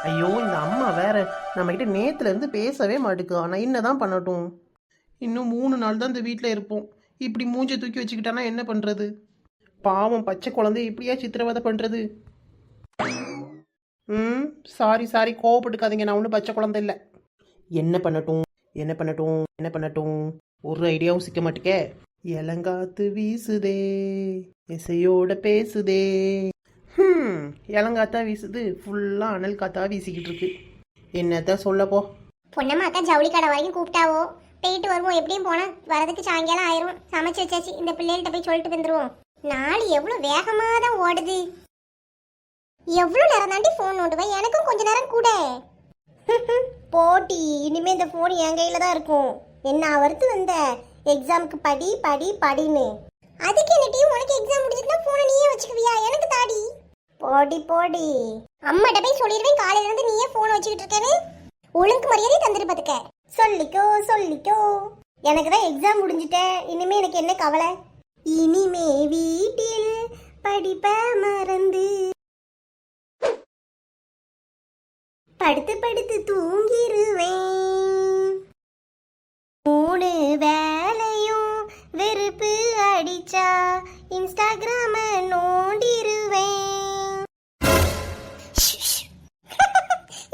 ஐயோ இந்த அம்மா வேற நம்மகிட்ட நேத்துல இருந்து பேசவே மாட்டுக்கா. நான் என்னதான் பண்ணட்டும்? இன்னும் 3 நாள் தான் இந்த வீட்டில் இருப்போம். இப்படி மூஞ்சை தூக்கி வச்சுக்கிட்டானா என்ன பண்றது? பாவம் பச்சை குழந்தை இப்படியா சித்திரவதை பண்றது? ம், சாரி சாரி, கோவப்பட்டுக்காதீங்க. நான் ஒன்றும் பச்சை குழந்தை இல்லை. என்ன பண்ணட்டும்? என்ன பண்ணட்டும்? என்ன பண்ணட்டும்? ஒரு ஐடியாவும் சிக்க மாட்டேக்கே. இளங்காத்து வீசுதே, இசையோட பேசுதே. இளங்காத்தா வீசுது, ஃபுல்லாக அனல் காத்தா வீசிக்கிட்டு இருக்கு. என்னத்தான் சொல்லப்போ. பொன்னம்மா அக்கா ஜவுளி கடை வரைக்கும் கூப்பிட்டாவோ, போயிட்டு வருவோம். எப்படியும் போனால் வரதுக்கு சாயங்காலம் ஆயிரும். சமைச்சு வச்சாச்சு. இந்த பிள்ளைகள்கிட்ட போய் சொல்லிட்டு வந்துருவோம். நாள் எவ்வளோ வேகமாக தான் ஓடுது. எவ்வளோ நேரம் தாண்டி ஃபோன் நோண்டுவேன்? எனக்கும் கொஞ்ச நேரம் கூட. போட்டி இனிமே இந்த ஃபோன் என் கையில் தான் இருக்கும். என்ன வருது வந்த எக்ஸாமுக்கு படி படி படின்னு. அதுக்கு என்ன டீ, உனக்கு எக்ஸாம் முடிஞ்சிட்டுனா ஃபோனை நீயே வச்சுக்குவியா? எனக்கு தாடி. போடி போடி, அம்மாட்ட போய் சொல்லிடுவேன் காலையில இருந்து நீயே ஃபோன் வச்சுக்கிட்டு இருக்கேன்னு. ஒழுங்கு மரியாதை தந்துட்டு பாத்துக்க. சொல்லிக்கோ சொல்லிக்கோ. எனக்கு தான் எக்ஸாம் முடிஞ்சிட்டேன். இனிமே எனக்கு என்ன கவலை? இனிமே வீட்டில் படிப்ப மறந்து படுத்து படுத்து தூங்கிருவேன். 3 வேலையும் வெறுப்பு அடிச்சா இன்ஸ்டாகிராம நோண்டிருவேன்.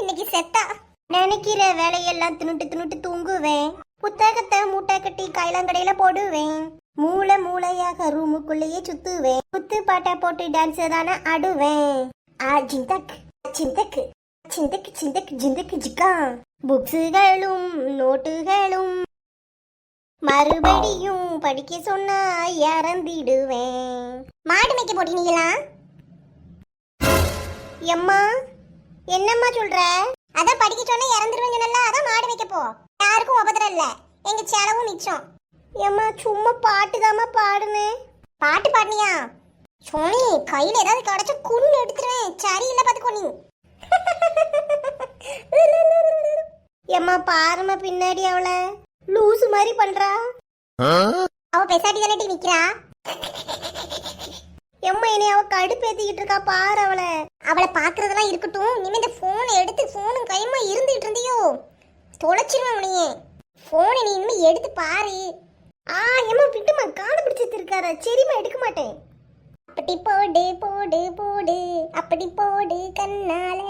இன்னைக்கு செத்தா. நினைக்கிற வேலையெல்லாம் தின்னுட்டு தூங்குவேன். புத்தகத்தை மூட்டை கட்டி கைலாங்கடையில போடுவேன். மூளை மூளையாக ரூமுக்குள்ளேயே சுத்துவேன். குத்து பாட்டா போட்டு டான்ஸ் தானே ஆடுவேன். ஜிந்தக் சிந்தக்கு சிந்தக்கு சிந்தக்கு ஜிந்தக்கு ஜிக்கா. புக்ஸுகளும் நோட்டுகளும் மறுபடியும் படிக்க சொன்னா இறந்திடுவேன். மாடு மேய்க்க போட்டீங்களா? எம்மா என்னம்மா சொல்ற? அதான் படிக்க சொன்னா இறந்துருவேன் சொன்னல, அதான் மாடு மேய்க்க போ. யாருக்கும் உபத்திரம் இல்ல, எங்க செலவும் மிச்சம். எம்மா சும்மா பாட்டுதாம்மா பாடுனேன். பாட்டு பாடுனியா? சோனி கையில ஏதாவது கிடைச்சா குன்னு எடுத்துருவேன். சரியில்லை பாத்துக்கோ நீ. எம்மா பாருமா பின்னாடி அவள லூசு மாதிரி பண்றா. அவ பெசாட்டி தானே நிக்கிறா. எம்மா என்னை அவ கடுப்பேத்திக்கிட்டு இருக்கா பாரு அவளை. அவளை பாக்குறதெல்லாம் இருக்கட்டும். இனிமே இந்த போனை எடுத்து போனும் கைமா இருந்துட்டு இருந்தியோ தொலைச்சிருவேன் உனையே. போனை நீ இனிமே எடுத்து பாரு. எம்மா விட்டுமா, காலை பிடிச்சிட்டு இருக்காரா? சரிம்மா எடுக்க மாட்டேன். அப்படி போடு போடு போடு, அப்படி போடு கண்ணால.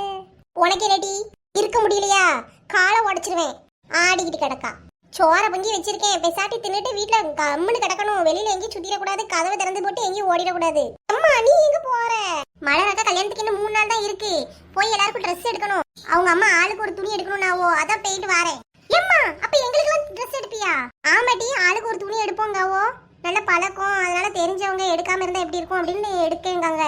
உனக்கு என்னடி இருக்க முடியலையா? காலை உடைச்சிருவேன். ஆடிக்கிட்டு கிடக்கா. சோற பொங்கி வச்சிருக்கேன். பெசாட்டி தின்னுட்டு வீட்டுல கம்முன்னு கிடக்கணும். வெளியில எங்கேயும் சுத்திடக்கூடாது. கதவை திறந்து போட்டு எங்கேயும் ஓடிடக்கூடாது. அம்மா நீ எங்க போற? மலராக்கா கல்யாணத்துக்கு இன்னும் 3 நாள் தான் இருக்கு. போய் எல்லாருக்கும் ட்ரெஸ் எடுக்கணும். அவங்க அம்மா ஆளுக்கு ஒரு துணி எடுக்கணும். நாவோ அதான் போயிட்டு வரேன். ஏம்மா அப்ப எங்களுக்கு எல்லாம் ட்ரெஸ் எடுப்பியா? ஆமாட்டி, ஆளுக்கு ஒரு துணி எடுப்போங்காவோ. நல்ல பழக்கம், அதனால தெரிஞ்சவங்க எடுக்காம இருந்தா எப்படி இருக்கும் அப்படின்னு எடுக்கேங்காங்க.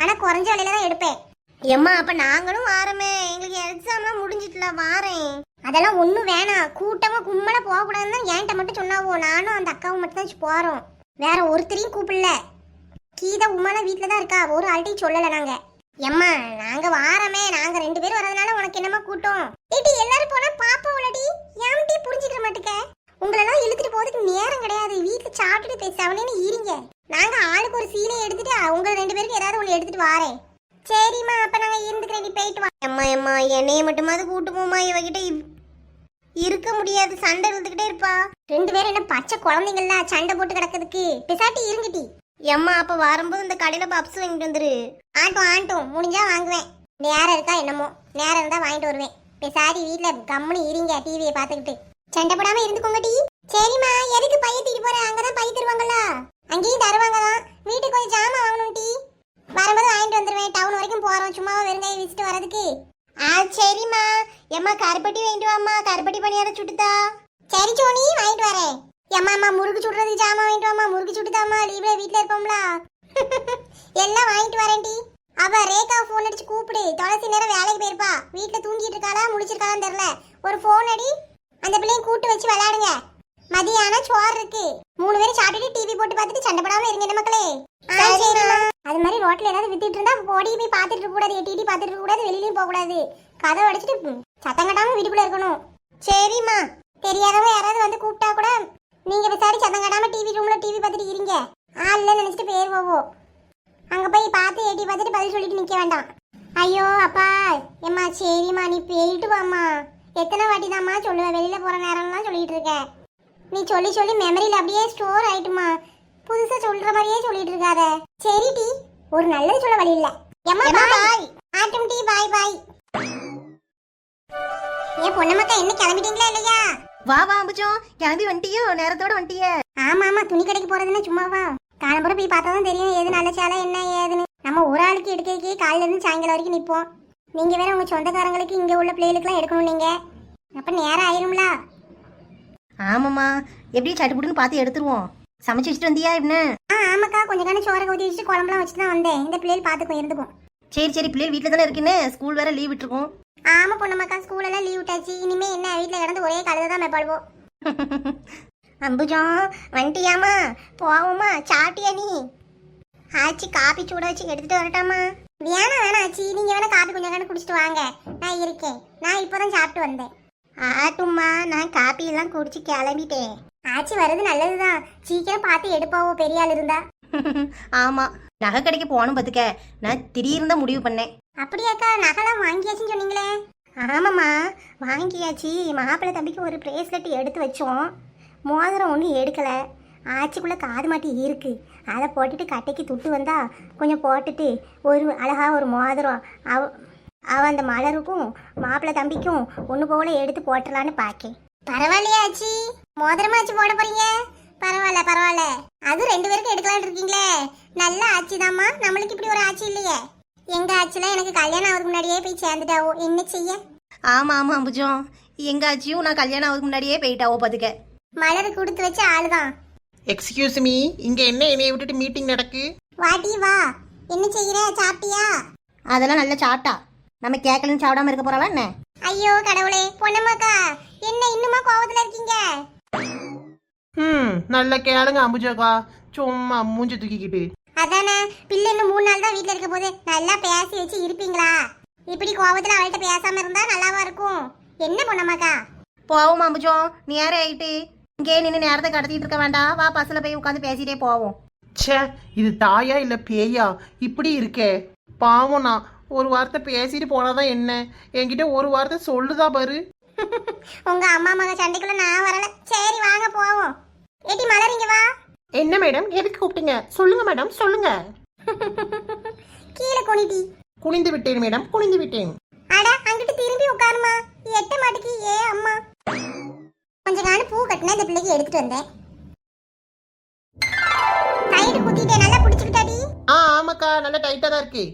ஆனா குறைஞ்ச விலையில தான் எடுப்பேன். எம்மா அப்ப நாங்களும் வாரமே. எங்களுக்கு எக்ஸாம்லாம் முடிஞ்சிட்டுல வாரேன். அதெல்லாம் ஒன்றும் வேணாம். கூட்டமா கும்மல போகக்கூடாதுன்னு தான் என்கிட்ட மட்டும் சொன்னாவோ. நானும் அந்த அக்காவும் மட்டும் தான் போறோம். வேற ஒருத்தரையும் கூப்பிடல. கீதா உமாலாம் வீட்டில் தான் இருக்கா. ஒரு ஆள்கிட்டையும் சொல்லலை நாங்க. எம்மா நாங்க வாரமே. நாங்க 2 பேரும் வரதுனால உனக்கு என்னமா கூட்டம்? ஏடி எல்லாரும் போனா பாப்பா உள்ளடி. ஏன்டி புரிஞ்சுக்கிற மாட்டுக்க? உங்களெல்லாம் இழுத்துட்டு போறதுக்கு நேரம் கிடையாது. வீட்டுல சாப்பிட்டுட்டு பேசாவனேன்னு இருங்க. நாங்க ஆளுக்கு ஒரு சீலை எடுத்துட்டு உங்க 2 பேருக்கு ஏதாவது ஒன்று எடுத்துட்டு வாரேன். சரிம்மா அப்ப நாங்க இருந்துக்கிறேன். போயிட்டு வா. அம்மா அம்மா என்னைய மட்டுமாவது கூட்டு போமா. இவகிட்ட இருக்க முடியாது. சண்டை இருந்துகிட்டே இருப்பா. 2 பேரும் என்ன பச்சை குழந்தைங்களா சண்டை போட்டு கிடக்கிறதுக்கு? பெசாட்டி இருங்கட்டி. எம்மா அப்ப வரும்போது இந்த கடையில பப்ஸ் வாங்கிட்டு வந்துரு. ஆட்டும் முடிஞ்சா வாங்குவேன். நேரம் இருக்கா என்னமோ. நேரம் இருந்தா வாங்கிட்டு வருவேன். பெசாட்டி வீட்டுல கம்முன்னு இருங்க. டிவியை பாத்துக்கிட்டு சண்டை போடாம இருந்துக்கோங்க டி. சரிம்மா எதுக்கு பைய தூக்கிட்டு போற? அங்கதான் பை தருவாங்கல்ல. அங்கேயும் தருவாங்கதான். வீட்டுக்கு கொஞ்சம் ஜாமான் வாங்கணும் டி. வரும்போது வாங்கிட்டு வந்துருவேன். டவுன் வரைக்கும் போறோம். சும்மா வெறுங்காய வச்சுட்டு வரதுக்கு. சரிம்மா. எம்மா கருப்பட்டி வாங்கிட்டு வாம்மா. கருப்பட்டி பணியார சுட்டுதா. சரி சோனி வாங்கிட்டு வரேன். அம்மா முறுக்கு சுடுறதுக்கு ஜாமான் வாங்கிட்டு வாமா. முறுக்கு சுட்டுதாம்மா. லீவ்ல வீட்டுல இருப்போம்ல. எல்லாம் வாங்கிட்டு வரேன் டி. அவ ரேகா போன் அடிச்சு கூப்பிடு. துளசி நேரம் வேலைக்கு போயிருப்பா. வீட்டுல தூங்கிட்டு இருக்காளா முழிச்சிருக்காளான்னு தெரியல. ஒரு போன் அடி. அந்த பிள்ளையும் கூட்டு வச்சு விளையாடுங்க. மதியானம் சோறு இருக்கு. 3 பேரும் சாப்பிட்டுட்டு டிவி போட்டு பார்த்துட்டு சண்டை போடாம இருங்க என்ன மக்களே. அது மாதிரி ரோட்ல ஏதாவது வித்துட்டு இருந்தா ஓடி போய் பார்த்துட்டு இருக்க கூடாது. எட்டி பார்த்துட்டு இருக்க கூடாது. வெளியிலயும் போக கூடாது. கதவை அடிச்சுட்டு சத்தம் கட்டாம வீட்டுக்குள்ள இருக்கணும். சரிம்மா. தெரியாதவங்க யாராவது வந்து கூப்பிட்டா கூட நீங்க விசாரி சத்தம் கட்டாம டிவி ரூம்ல டிவி பார்த்துட்டு இருங்க. ஆள்ல நினைச்சிட்டு பேர் போவோம். அங்க போய் பார்த்து எட்டி பார்த்துட்டு பதில் சொல்லிட்டு நிக்க வேண்டாம். ஐயோ அப்பா ஏம்மா சரிம்மா நீ போயிட்டு வாம்மா. எத்தனை வாட்டி தாம்மா சொல்லுவேன், வெளியில போற நேரம்லாம் சொல்லிட்டு இருக்க. நீ சொல்லி சொல்லி மெமரியில் அப்படியே ஸ்டோர் ஆயிட்டுமா. புதுசா சொல்ற மாதிரியே சொல்லிட்டு இருக்காத. சரி டி, ஒரு நல்லது சொல்ல வழி இல்ல. எம்மா பாய். ஆட்டும் டி, பாய் பாய். ஏ பொண்ணமக்கா என்ன கிளம்பிட்டீங்களா இல்லையா? வா வா அம்புஜம், கிளம்பி வந்துட்டியோ? நேரத்தோட வந்துட்டிய? ஆமா ஆமா, துணி கடைக்கு போறதுன்னா சும்மாவா? காலம்புறம் போய் பார்த்தா தான் தெரியும் எது நல்ல சேலை என்ன ஏதுன்னு. நம்ம ஒரு ஆளுக்கு எடுக்கிறதுக்கே காலையில இருந்து சாயங்காலம் வரைக்கும் நிற்போம். நீங்க வேற உங்க சொந்தக்காரங்களுக்கு இங்க உள்ள பிள்ளைகளுக்குலாம் எடுக்கணும் நீங்க. அப்ப நேரம் ஆயிரும்ல. ஆமாம்மா, எப்படி சட்டுப்புட்டுன்னு பார்த்து எடுத்துருவோம். சமைச்சு வச்சுட்டு வந்தியா என்ன? ஆமாக்கா, கொஞ்சம் காண சோறை ஊற்றி வச்சுட்டு குழம்புலாம் வச்சுட்டு தான் வந்தேன். இந்த பிள்ளைகள் பார்த்துக்கும் இருந்துக்கும். சரி சரி, பிள்ளைகள் வீட்டில் தானே இருக்குன்னு, ஸ்கூல் வேற லீவ் விட்டுருக்கோம். ஆமா பொண்ணம்மாக்கா, ஸ்கூல் எல்லாம் லீவ் விட்டாச்சு. இனிமே என்ன வீட்டில் கிடந்து ஒரே கழுதை தான் மேப்பாடுவோம். அம்புஜம் வந்துட்டியாமா? போவோமா? சாப்பிட்டியா நீ? ஆச்சி காப்பி சூட வச்சு எடுத்துட்டு வரட்டாமா? வேணாம் வேணாம் ஆச்சி, நீங்க வேணா காப்பி கொஞ்சம் கண்டு குடிச்சிட்டு வாங்க, நான் இருக்கேன். நான் இப்போதான் சாப்பிட்டு வந்தேன். ஆட்டும்மா, நான் காப்பி எல்லாம் குடிச்சு கிளம்பிட்டேன். ஆச்சி வர்றது நல்லதுதான், சீக்கிரம் பார்த்து எடுப்பாவோ பெரிய ஆள் இருந்தா. ஆமாம், நகை கடைக்கு போகணும் பார்த்துக்க. நான் திடீர்னு தான் முடிவு பண்ணேன். அப்படியாக்கா, நகைலாம் வாங்கியாச்சுன்னு சொன்னீங்களே? ஆமாம்மா, வாங்கியாச்சு. மாப்பிள்ளை தம்பிக்கு ஒரு பிரேஸ்லெட் எடுத்து வச்சோம். மோதிரம் ஒன்றும் எடுக்கலை. ஆச்சிக்குள்ளே காது மாட்டி இருக்கு, அதை போட்டுட்டு கட்டைக்கு துட்டு வந்தா கொஞ்சம் போட்டுட்டு ஒரு அழகா ஒரு மோதிரம் அவ அந்த மலருக்கும் மாப்பிள்ளை தம்பிக்கும் ஒன்று போல எடுத்து போட்டுடலான்னு பார்க்கேன். பரவாயில்லையா ஆச்சி, மோதிரமாச்சு போட போறீங்க? பரவாயில்ல பரவாயில்ல, அது 2 பேருக்கு எடுக்கலான்னு இருக்கீங்களே, நல்ல ஆச்சி தாம்மா. நம்மளுக்கு இப்படி ஒரு ஆச்சி இல்லையே. எங்க ஆச்சிலாம் எனக்கு கல்யாணம் ஆகிறதுக்கு முன்னாடியே போய் சேர்ந்துட்டாவோ, என்ன செய்ய? ஆமாம் ஆமாம் அம்புஜம், எங்காச்சியும் நான் கல்யாணம் ஆகுதுக்கு முன்னாடியே போயிட்டாவோ பார்த்துக்க. மலர் கொடுத்து வச்ச ஆளுதான். எக்ஸ்கியூஸ் மீ, இங்க என்ன என்னைய விட்டுட்டு மீட்டிங் நடக்கு? வாட்டி வா, என்ன செய்யற? சாப்பிட்டியா? அதெல்லாம் நல்லா சாப்பிட்டா. நம்ம கேட்கலன்னு சாப்பிடாம இருக்க போறாளா என்ன? ஐயோ கடவுளே, பொண்ணம்மாக்கா என்ன இன்னுமா கோவத்துல இருக்கீங்க? நல்ல கேளுங்க அம்புஜாக்கா, சும்மா மூஞ்சி தூக்கிக்கிட்டு. அதானே, பிள்ளை இன்னும் 3 நாள் தான் வீட்டுல இருக்க போது, நல்லா பேசி வச்சு இருப்பீங்களா? இப்படி கோவத்துல அவள்கிட்ட பேசாம இருந்தா நல்லாவா இருக்கும்? என்ன பொண்ணம்மாக்கா? போவோம் அம்புஜம், நேரம் ஆயிட்டு. இங்கே நின்று நேரத்தை கடத்திட்டு இருக்க வேண்டாம், வா பஸ்ஸில் போய் உட்காந்து பேசிட்டே போவோம். ச்சே, இது தாயா இல்ல பேயா இப்படி இருக்கே? பாவம், நான் ஒரு வார்த்தை பேசிட்டு போனாதான் என்ன, என்கிட்ட ஒரு வார்த்தை சொல்லுதா பாரு. உங்க அம்மா மக சண்டைக்குள்ள நான் வரல. சரி வாங்க போவோம். ஏட்டி மலர் இங்க வா. என்ன மேடம், எதுக்கு கூப்பிட்டீங்க? சொல்லுங்க மேடம், சொல்லுங்க. கீழே குனிடி. குனிந்து விட்டேன் மேடம், குனிந்து விட்டேன். அட அங்கிட்டு திரும்பி உட்காருமா, எட்ட மாட்டுக்கு. ஏ அம்மா, கொஞ்ச நாள் பூ கட்டினா இந்த பிள்ளைக்கு எடுத்துட்டு வந்தேன். கைடு குத்திட்டே நல்லா பிடிச்சிக்கிட்டாடி. ஆமாக்கா, நல்லா டைட்டா தான் இருக்கு.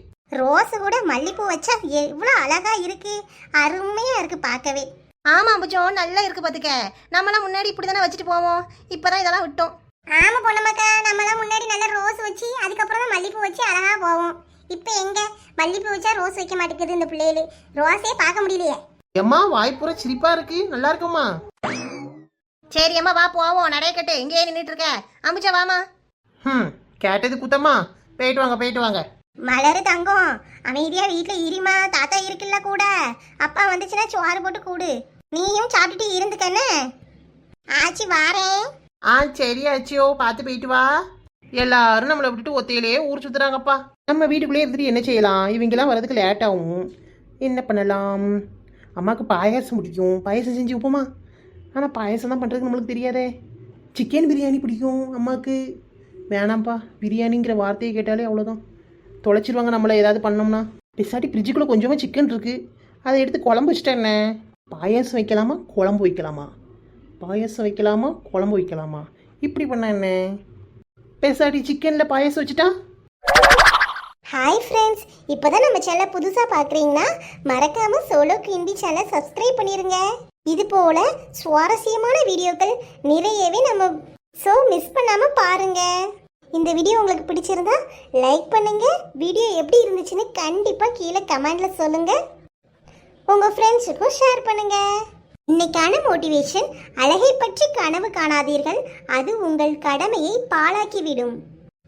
ரோஸ் கூட மல்லிப்பூ வச்சா எவ்வளோ அழகா இருக்கு, அருமையா இருக்கு பார்க்கவே. ஆமாம் அம்புஜம், நல்லா இருக்கு பார்த்துக்க. நம்மளாம் முன்னாடி இப்படி தானே வச்சுட்டு போவோம், இப்போதான் இதெல்லாம் விட்டோம். ஆமா பொண்ணம்மாக்கா, நம்மளாம் முன்னாடி நல்லா ரோஸ் வச்சு அதுக்கப்புறம் தான் மல்லிப்பூ வச்சு அழகா போவோம். இப்போ எங்க மல்லிப்பூ வச்சா ரோஸ் வைக்க மாட்டேங்குது இந்த பிள்ளைகளு, ரோஸே பார்க்க முடியலையே. எம்மா வாய்ப்புற சிரிப்பா இருக்கு, நல்லா இருக்குமா? சரி அம்மா வா போவோம், நடைய கட்டு. இங்கேயே நின்றுட்டு இருக்க. அம்புஜா வாமா. கேட்டது குத்தம்மா, போயிட்டு வாங்க போயிட்டு வாங்க. மலரு தங்கம், அமைதியா வீட்டுல இருமா, தாத்தா இருக்குல்ல கூட. அப்பா வந்துச்சுன்னா சோறு போட்டு கூடு, நீயும் சாப்பிட்டுட்டு இருந்துக்கன்னு. ஆச்சி வாரேன். சரி ஆச்சியோ, பார்த்து போயிட்டு வா. எல்லாரும் நம்மளை விட்டுட்டு ஒத்தையிலேயே ஊர் சுத்துறாங்கப்பா. நம்ம வீட்டுக்குள்ளே இருந்துட்டு என்ன செய்யலாம்? இவங்கெல்லாம் வரதுக்கு லேட் ஆகும். என்ன பண்ணலாம்? அம்மாவுக்கு பாயாசம் பிடிக்கும், பாயாசம் செஞ்சு வைப்போமா? ஆனால் பாயாசம் தான் பண்ணுறதுக்கு நம்மளுக்கு தெரியாதே. சிக்கன் பிரியாணி பிடிக்கும் அம்மாவுக்கு. வேணாம்ப்பா, பிரியாணிங்கிற வார்த்தையை கேட்டாலே அவ்வளோதான், தொலைச்சிருவாங்க நம்மளை ஏதாவது பண்ணோம்னா. பிசாட்டி ஃப்ரிட்ஜுக்குள்ளே கொஞ்சமாக சிக்கன் இருக்குது, அதை எடுத்து குழம்பு வச்சுட்டேன். என்ன பாயாசம் வைக்கலாமா குழம்பு வைக்கலாமா? பாயாசம் வைக்கலாமா குழம்பு வைக்கலாமா? இப்படி பண்ண என்ன? பெசாட்டி சிக்கனில் பாயாசம் வச்சுட்டா. ஹாய் ஃப்ரெண்ட்ஸ், இப்போதான் நம்ம சேனலை புதுசாக பார்க்குறீங்கன்னா மறக்காம சோலோ கிண்டி சேனலை சப்ஸ்கிரைப் பண்ணிடுங்க. இது போல சுவாரஸ்யமான வீடியோக்கள் நிறையவே நம்ம மிஸ் பண்ணாம பாருங்க. இந்த வீடியோ உங்களுக்கு பிடிச்சிருந்தா லைக் பண்ணுங்க. வீடியோ எப்படி இருந்துச்சுன்னு கண்டிப்பா கீழே கமெண்ட்ல சொல்லுங்க. உங்க ஃப்ரெண்ட்ஸுக்கும் ஷேர் பண்ணுங்க. இன்னைக்கான மோட்டிவேஷன்: அழகை பற்றி கனவு காணாதீர்கள், அது உங்கள் கடமையை பாழாக்கிவிடும்.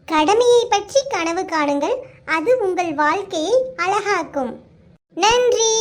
கடமையை பற்றி கனவு காணுங்கள், அது உங்கள் வாழ்க்கையை அழகாக்கும். நன்றி.